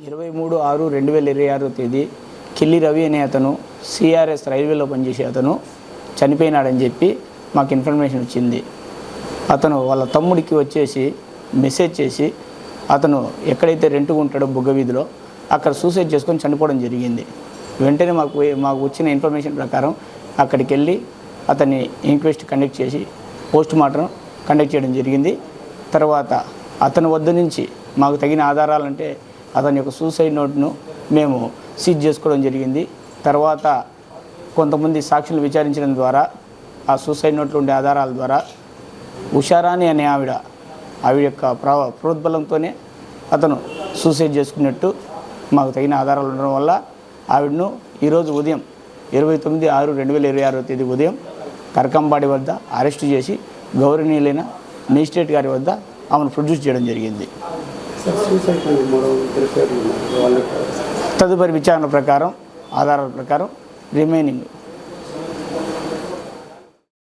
23/6/2026 తేదీ కిల్లి రవి అనే అతను సిఆర్ఎస్ రైల్వేలో పనిచేసే అతను చనిపోయినాడని చెప్పి మాకు ఇన్ఫర్మేషన్ వచ్చింది. అతను వాళ్ళ తమ్ముడికి వచ్చేసి మెసేజ్ చేసి అతను ఎక్కడైతే రెంట్గా ఉంటాడో బుగ్గ వీధిలో అక్కడ సూసైడ్ చేసుకొని చనిపోవడం జరిగింది. వెంటనే మాకు వచ్చిన ఇన్ఫర్మేషన్ ప్రకారం అక్కడికి వెళ్ళి అతన్ని ఇంక్వెస్ట్ కండక్ట్ చేసి పోస్ట్ మార్టం కండక్ట్ చేయడం జరిగింది. తర్వాత అతని వద్ద నుంచి మాకు తగిన ఆధారాలంటే అతని యొక్క సూసైడ్ నోట్ను మేము సీజ్ చేసుకోవడం జరిగింది. తర్వాత కొంతమంది సాక్షులు విచారించడం ద్వారా ఆ సూసైడ్ నోట్లో ఉండే ఆధారాల ద్వారా ఉషారాణి అనే ఆవిడ యొక్క ప్రోద్బలంతోనే అతను సూసైడ్ చేసుకున్నట్టు మాకు తగిన ఆధారాలు ఉండడం వల్ల ఆవిడను ఈరోజు ఉదయం 29/6/2026 తేదీ ఉదయం కరకంబాడి వద్ద అరెస్టు చేసి గౌరవనీయులైన మేజిస్ట్రేట్ గారి వద్ద ఆమెను ప్రొడ్యూస్ చేయడం జరిగింది. తదుపరి విచారణ ప్రకారం ఆధారాల ప్రకారం రిమైనింగ్